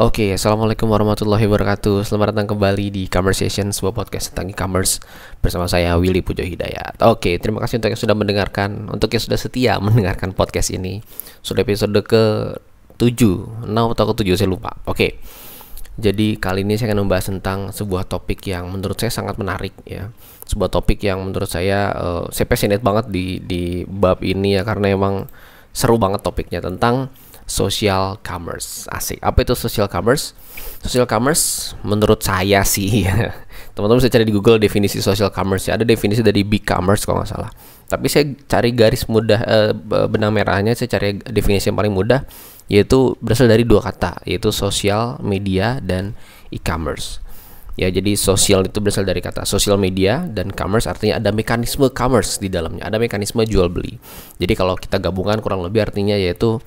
Oke, assalamualaikum warahmatullahi wabarakatuh. Selamat datang kembali di Conversation, sebuah podcast tentang e-commerce bersama saya Willy Pujo Hidayat. Oke, terima kasih untuk yang sudah mendengarkan, untuk yang sudah setia mendengarkan podcast ini. Sudah episode ke-7, 6 atau ke-7 saya lupa. Oke. Jadi kali ini saya akan membahas tentang sebuah topik yang menurut saya sangat menarik ya. Sebuah topik yang menurut saya passionate banget di bab ini ya, karena emang seru banget topiknya tentang social commerce. Asik. Apa itu social commerce? Social commerce menurut saya sih ya. Teman-teman bisa cari di Google definisi social commerce ya. Ada definisi dari big commerce kalau nggak salah. Tapi saya cari garis mudah benang merahnya, saya cari definisi yang paling mudah, yaitu berasal dari dua kata, yaitu social media dan e-commerce. Ya, jadi sosial itu berasal dari kata social media, dan commerce artinya ada mekanisme commerce di dalamnya, ada mekanisme jual beli. Jadi kalau kita gabungkan kurang lebih artinya yaitu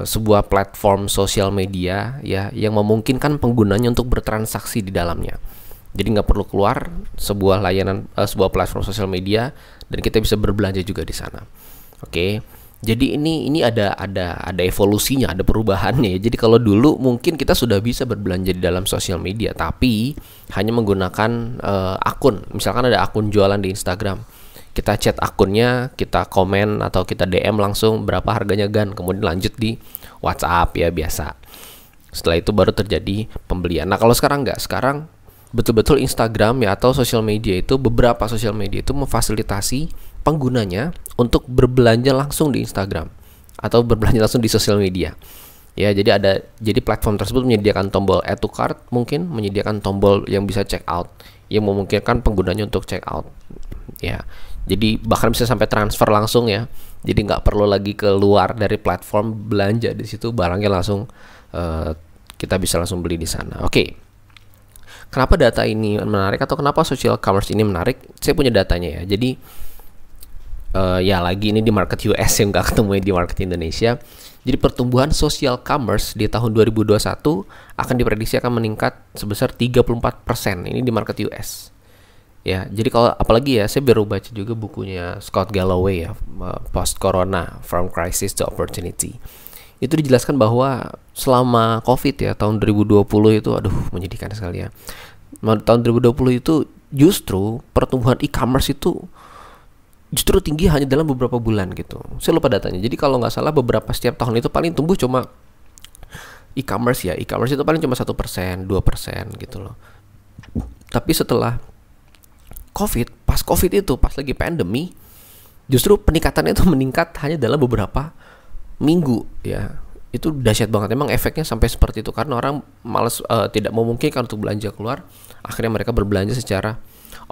sebuah platform sosial media ya yang memungkinkan penggunanya untuk bertransaksi di dalamnya. Jadi nggak perlu keluar sebuah layanan sebuah platform sosial media, dan kita bisa berbelanja juga di sana. Oke. Jadi ini ada evolusinya, ada perubahannya ya. Jadi kalau dulu mungkin kita sudah bisa berbelanja di dalam sosial media, tapi hanya menggunakan akun. Misalkan ada akun jualan di Instagram, kita chat akunnya, kita komen atau kita DM langsung berapa harganya Gan, kemudian lanjut di WhatsApp ya biasa. Setelah itu baru terjadi pembelian. Nah kalau sekarang nggak, sekarang betul-betul Instagram ya atau sosial media itu, beberapa sosial media itu memfasilitasi penggunanya untuk berbelanja langsung di Instagram atau berbelanja langsung di sosial media. Ya, jadi platform tersebut menyediakan tombol add to cart, mungkin menyediakan tombol yang bisa check out, yang memungkinkan penggunanya untuk check out. Ya. Jadi bahkan bisa sampai transfer langsung ya. Jadi nggak perlu lagi keluar dari platform, belanja di situ, barangnya langsung kita bisa langsung beli di sana. Oke. Kenapa data ini menarik atau kenapa social commerce ini menarik? Saya punya datanya ya. Jadi ya lagi ini di market US yang nggak ketemu di market Indonesia. Jadi pertumbuhan social commerce di tahun 2021 akan diprediksi akan meningkat sebesar 34% ini di market US. Ya, jadi kalau apalagi ya, saya baru baca juga bukunya Scott Galloway ya, Post Corona From Crisis to Opportunity. Itu dijelaskan bahwa selama Covid ya tahun 2020 itu menyedihkan sekali ya. Tahun 2020 itu justru pertumbuhan e-commerce itu justru tinggi hanya dalam beberapa bulan gitu. Saya lupa datanya. Jadi kalau nggak salah setiap tahun itu paling tumbuh cuma e-commerce ya. E-commerce itu paling cuma 1%, 2% gitu loh. Tapi setelah pas lagi pandemi, justru peningkatannya itu meningkat hanya dalam beberapa minggu ya. Itu dahsyat banget, emang efeknya sampai seperti itu karena orang malas, tidak memungkinkan untuk belanja keluar, akhirnya mereka berbelanja secara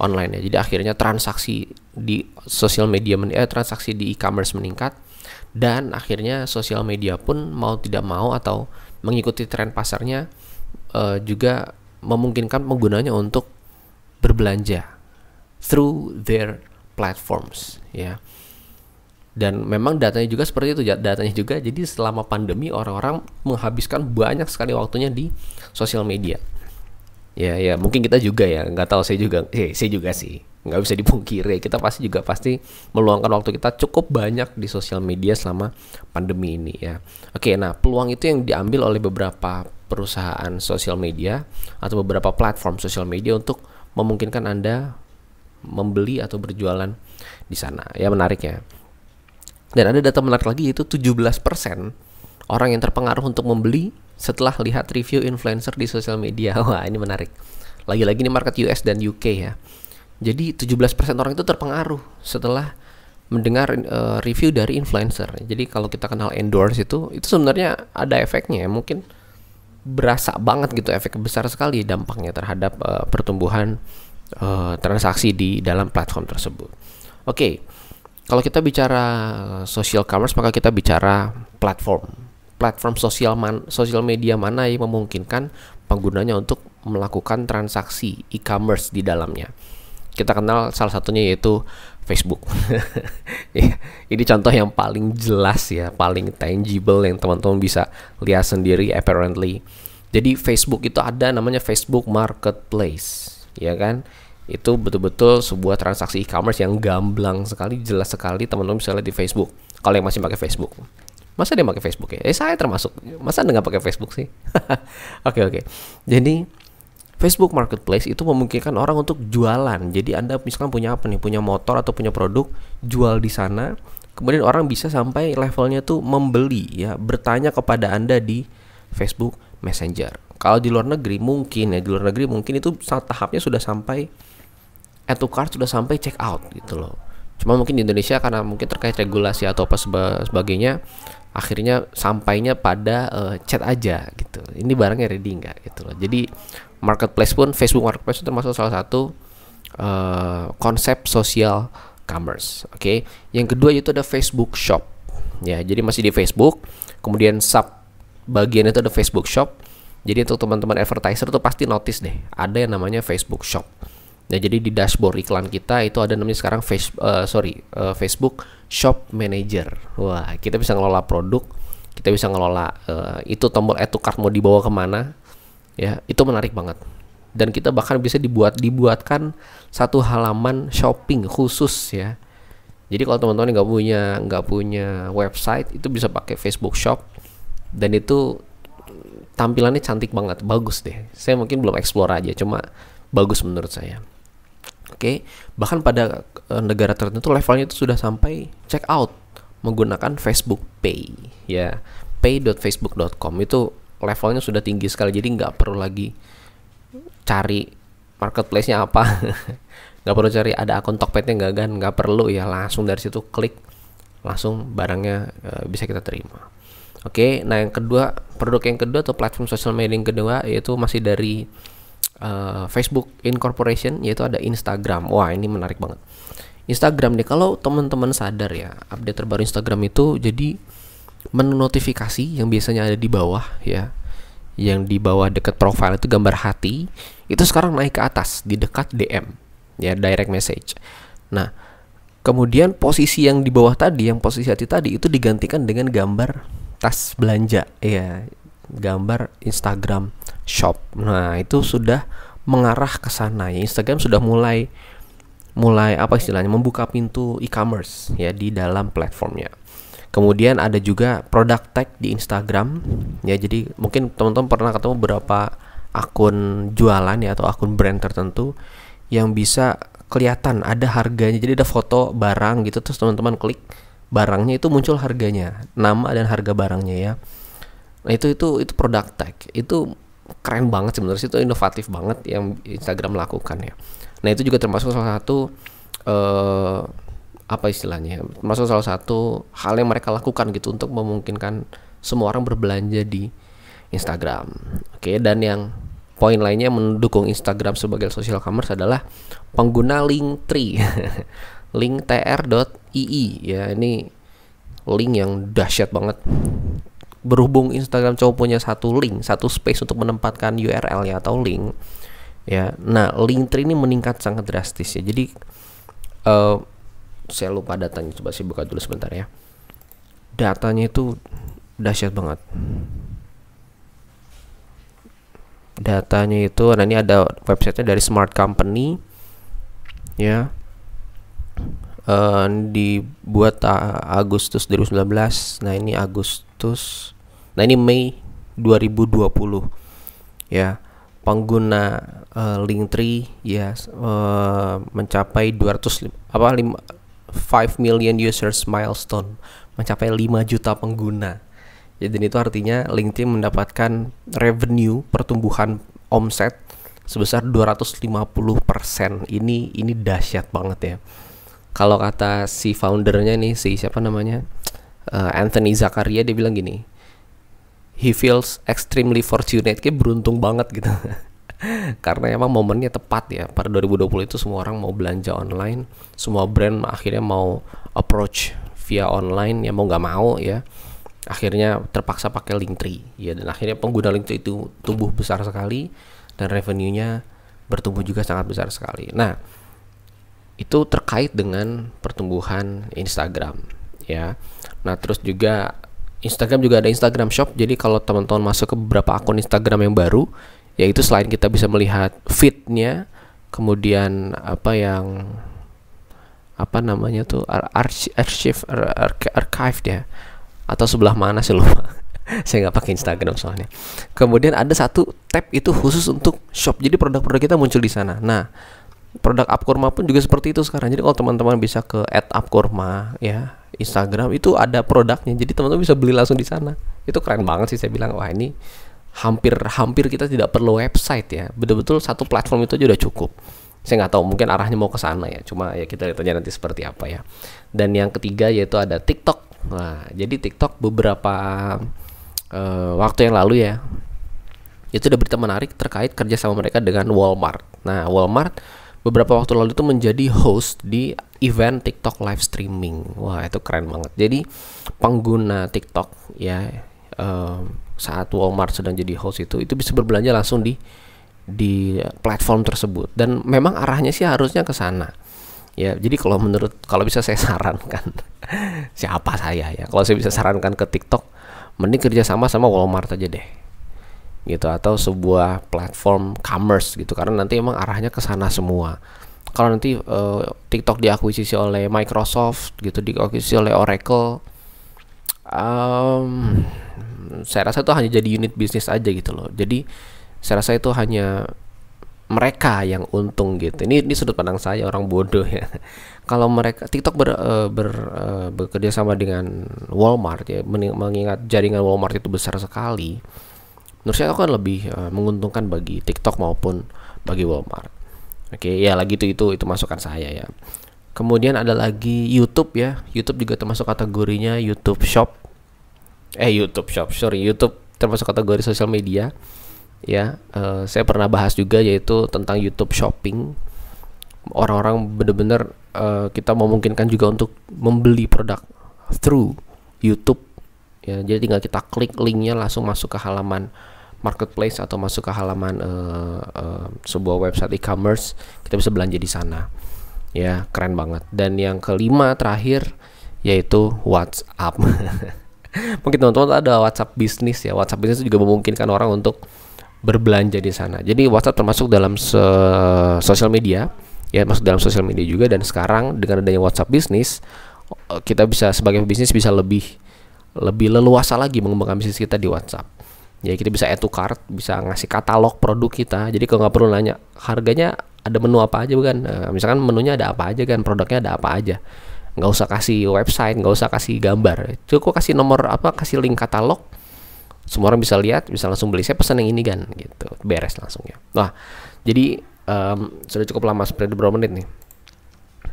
online ya. Jadi akhirnya transaksi di sosial media transaksi di e-commerce meningkat, dan akhirnya sosial media pun mau tidak mau atau mengikuti tren pasarnya juga memungkinkan penggunanya untuk berbelanja through their platforms ya. Dan memang datanya juga seperti itu, datanya juga. Jadi selama pandemi orang-orang menghabiskan banyak sekali waktunya di sosial media. Ya mungkin kita juga ya, nggak tahu, saya juga sih, nggak bisa dipungkiri, kita pasti meluangkan waktu kita cukup banyak di sosial media selama pandemi ini ya. Oke, nah peluang itu yang diambil oleh beberapa perusahaan sosial media atau beberapa platform sosial media untuk memungkinkan Anda membeli atau berjualan di sana. Ya menariknya. Dan ada data menarik lagi, yaitu 17% orang yang terpengaruh untuk membeli setelah lihat review influencer di sosial media. Wah, ini menarik. Lagi-lagi ini market US dan UK ya. Jadi 17% orang itu terpengaruh setelah mendengar review dari influencer. Jadi kalau kita kenal endorse itu sebenarnya ada efeknya ya. Mungkin berasa banget gitu, efek besar sekali dampaknya terhadap pertumbuhan transaksi di dalam platform tersebut. Oke, kalau kita bicara social commerce, maka kita bicara platform sosial media mana yang memungkinkan penggunanya untuk melakukan transaksi e-commerce di dalamnya. Kita kenal salah satunya yaitu Facebook. Ya, ini contoh yang paling jelas ya, paling tangible yang teman-teman bisa lihat sendiri apparently. Jadi Facebook itu ada namanya Facebook Marketplace, ya kan? Itu betul-betul sebuah transaksi e-commerce yang gamblang sekali, jelas sekali, teman-teman bisa lihat di Facebook kalau yang masih pakai Facebook. Masa dia pakai Facebook ya? Saya termasuk. Masa Anda nggak pakai Facebook sih? Oke. Jadi Facebook Marketplace itu memungkinkan orang untuk jualan. Jadi Anda misalkan punya apa nih? Punya motor atau punya produk, jual di sana. Kemudian orang bisa sampai levelnya tuh membeli ya, bertanya kepada Anda di Facebook Messenger. Kalau di luar negeri mungkin itu tahapnya sudah sampai add to cart, sudah sampai check out gitu loh. Cuma mungkin di Indonesia karena mungkin terkait regulasi atau apa sebagainya, akhirnya sampainya pada chat aja gitu. Ini barangnya ready nggak gitu loh. Jadi marketplace pun, Facebook Marketplace itu termasuk salah satu konsep social commerce. Oke. Yang kedua itu ada Facebook Shop. Ya, jadi masih di Facebook, kemudian sub bagian itu ada Facebook Shop. Jadi untuk teman-teman advertiser tuh pasti notice deh, ada yang namanya Facebook Shop. Nah, jadi di dashboard iklan kita itu ada namanya sekarang Facebook Shop Manager. Wah, kita bisa ngelola produk, kita bisa ngelola itu tombol add to cart mau dibawa kemana, ya itu menarik banget. Dan kita bahkan bisa dibuatkan satu halaman shopping khusus ya. Jadi kalau teman-teman nggak punya website, itu bisa pakai Facebook Shop, dan itu tampilannya cantik banget, bagus deh. Saya mungkin belum explore aja, cuma bagus menurut saya. Oke, bahkan pada negara tertentu levelnya itu sudah sampai check out menggunakan Facebook Pay ya, pay.facebook.com itu levelnya sudah tinggi sekali. Jadi nggak perlu lagi cari marketplace-nya apa, nggak perlu cari ada akun Tokped-nya nggak perlu ya, langsung dari situ klik, langsung barangnya bisa kita terima. Oke, nah produk yang kedua atau platform social media yang kedua yaitu masih dari Facebook Incorporation, yaitu ada Instagram. Wah, ini menarik banget. Instagram nih, kalau teman-teman sadar ya, update terbaru Instagram itu jadi menu notifikasi yang biasanya ada di bawah ya, yang di bawah dekat profile itu gambar hati, itu sekarang naik ke atas di dekat DM ya, direct message. Nah, kemudian posisi yang di bawah tadi, yang posisi hati tadi itu digantikan dengan gambar tas belanja ya, gambar Instagram Shop. Nah, itu sudah mengarah ke sana ya. Instagram sudah mulai apa istilahnya, membuka pintu e-commerce ya di dalam platformnya. Kemudian ada juga product tag di Instagram ya. Jadi mungkin teman-teman pernah ketemu beberapa akun jualan ya atau akun brand tertentu yang bisa kelihatan ada harganya. Jadi ada foto barang gitu, terus teman-teman klik barangnya, itu muncul harganya, nama dan harga barangnya ya. Nah, itu product tag. Itu keren banget sebenarnya, itu inovatif banget yang Instagram lakukan ya. Nah, itu juga termasuk salah satu apa istilahnya, termasuk salah satu hal yang mereka lakukan gitu untuk memungkinkan semua orang berbelanja di Instagram. Oke, dan yang poin lainnya mendukung Instagram sebagai social commerce adalah pengguna Linktree. linktr.ii ya, ini link yang dahsyat banget. Berhubung Instagram cuma punya satu link, satu space untuk menempatkan URL ya atau link ya. Nah, Linktree ini meningkat sangat drastis ya. Jadi saya lupa datanya, coba saya buka dulu sebentar ya. Datanya itu dahsyat banget. Datanya itu, nah ini ada websitenya dari Smart Company ya. Dibuat Agustus 2019. Nah, ini Agustus. Nah, ini Mei 2020 ya. Pengguna Linktree ya mencapai 5 million users milestone, mencapai 5 juta pengguna. Jadi itu artinya Linktree mendapatkan revenue, pertumbuhan omset sebesar 250%. Ini dahsyat banget ya. Kalau kata si foundernya nih, siapa namanya, Anthony Zakaria, dia bilang gini, he feels extremely fortunate, kayak beruntung banget gitu. Karena emang momennya tepat ya, pada 2020 itu semua orang mau belanja online, semua brand akhirnya mau approach via online ya, mau nggak mau ya, akhirnya terpaksa pakai Linktree ya, dan akhirnya pengguna Linktree itu tumbuh besar sekali dan revenue-nya bertumbuh juga sangat besar sekali. Nah, itu terkait dengan pertumbuhan Instagram ya. Nah, terus juga Instagram juga ada Instagram Shop. Jadi kalau teman-teman masuk ke beberapa akun Instagram yang baru, yaitu selain kita bisa melihat feed-nya, kemudian archive ya, atau sebelah mana sih lupa. Saya nggak pakai Instagram soalnya. Kemudian ada satu tab itu khusus untuk shop, jadi produk-produk kita muncul di sana. Nah, produk Upkurma pun juga seperti itu sekarang. Jadi kalau teman-teman bisa ke @upkurma ya Instagram, itu ada produknya, jadi teman-teman bisa beli langsung di sana. Itu keren banget sih, saya bilang wah ini hampir kita tidak perlu website ya, betul-betul satu platform itu aja udah cukup. Saya nggak tahu, mungkin arahnya mau ke sana ya, cuma ya kita lihat aja nanti seperti apa ya. Dan yang ketiga yaitu ada TikTok. Nah, jadi TikTok beberapa waktu yang lalu ya, itu ada berita menarik terkait kerja sama mereka dengan Walmart. Nah, Walmart beberapa waktu lalu itu menjadi host di event TikTok live streaming. Wah, itu keren banget. Jadi pengguna TikTok ya, saat Walmart sedang jadi host itu bisa berbelanja langsung di platform tersebut. Dan memang arahnya sih harusnya ke sana. Ya, jadi kalau bisa saya sarankan siapa saya ya, kalau saya bisa sarankan ke TikTok, mending kerja sama Walmart aja deh, gitu, atau sebuah platform commerce gitu, karena nanti emang arahnya ke sana semua. Kalau nanti TikTok diakuisisi oleh Microsoft gitu, diakuisisi oleh Oracle, saya rasa itu hanya jadi unit bisnis aja gitu loh. Jadi saya rasa itu hanya mereka yang untung gitu. Ini sudut pandang saya, orang bodoh ya. Kalau mereka TikTok bekerja sama dengan Walmart ya, mengingat jaringan Walmart itu besar sekali, menurut saya itu kan lebih menguntungkan bagi TikTok maupun bagi Walmart. Oke, ya lagi itu masukan saya ya. Kemudian ada lagi YouTube ya. YouTube juga termasuk kategorinya YouTube termasuk kategori sosial media. Ya, saya pernah bahas juga yaitu tentang YouTube Shopping. Orang-orang benar-benar kita memungkinkan juga untuk membeli produk through YouTube. Ya, jadi tinggal kita klik linknya langsung masuk ke halaman marketplace atau masuk ke halaman sebuah website e-commerce, kita bisa belanja di sana. Ya, keren banget. Dan yang kelima terakhir yaitu WhatsApp. Mungkin teman-teman ada WhatsApp bisnis ya. WhatsApp bisnis juga memungkinkan orang untuk berbelanja di sana. Jadi WhatsApp termasuk dalam sosial media, ya masuk dalam sosial media juga. Dan sekarang dengan adanya WhatsApp bisnis, kita bisa sebagai bisnis bisa lebih leluasa lagi mengembangkan bisnis kita di WhatsApp. Ya, kita bisa add to cart, bisa ngasih katalog produk kita. Jadi kalau nggak perlu nanya harganya, ada menu apa aja bukan? Misalkan menunya ada apa aja kan, produknya ada apa aja. Nggak usah kasih website, nggak usah kasih gambar, cukup kasih nomor kasih link katalog. Semua orang bisa lihat, bisa langsung beli. Saya pesan yang ini kan, gitu, beres langsung ya. Nah, jadi sudah cukup lama, seperti berapa menit nih?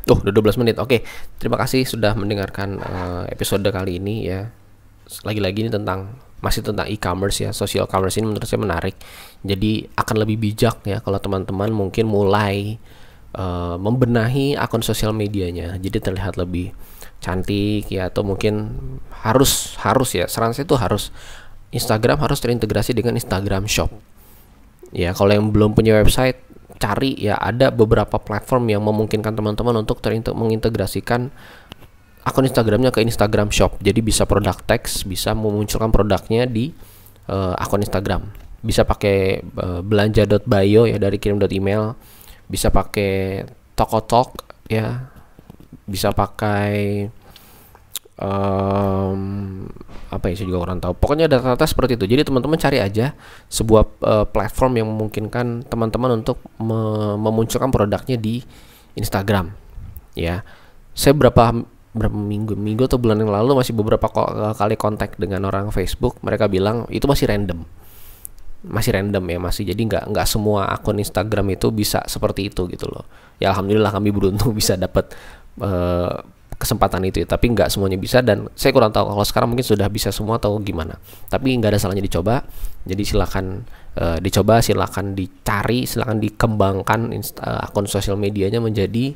Udah 12 menit. Oke, terima kasih sudah mendengarkan episode kali ini ya. Lagi-lagi ini masih tentang e-commerce ya. Social commerce ini menurut saya menarik. Jadi akan lebih bijak ya kalau teman-teman mungkin mulai membenahi akun sosial medianya, jadi terlihat lebih cantik ya, atau mungkin harus ya, saran saya itu harus Instagram harus terintegrasi dengan Instagram Shop. Ya, kalau yang belum punya website, cari ya, ada beberapa platform yang memungkinkan teman-teman untuk mengintegrasikan akun Instagramnya ke Instagram Shop. Jadi bisa produk teks, bisa memunculkan produknya di akun Instagram. Bisa pakai belanja.bio ya dari kirim.email, bisa pakai Tokotalk ya, bisa pakai apa ya, saya juga kurang tahu. Pokoknya data-data seperti itu. Jadi teman-teman cari aja sebuah platform yang memungkinkan teman-teman untuk memunculkan produknya di Instagram. Ya, saya berapa minggu atau bulan yang lalu masih beberapa kali kontak dengan orang Facebook. Mereka bilang itu masih random ya, masih, jadi nggak semua akun Instagram itu bisa seperti itu gitu loh. Ya alhamdulillah kami beruntung bisa dapat kesempatan itu ya, tapi nggak semuanya bisa, dan saya kurang tahu kalau sekarang mungkin sudah bisa semua atau gimana. Tapi nggak ada salahnya dicoba. Jadi silakan dicoba, silakan dicari, silakan dikembangkan akun sosial medianya menjadi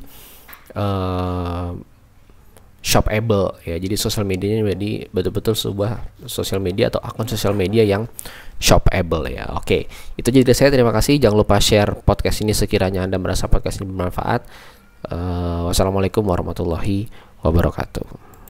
shopable ya. Jadi sosial medianya menjadi betul-betul sebuah sosial media atau akun sosial media yang shopable ya. Oke, itu jadi saya. Terima kasih. Jangan lupa share podcast ini sekiranya Anda merasa podcast ini bermanfaat. Wassalamualaikum warahmatullahi wabarakatuh.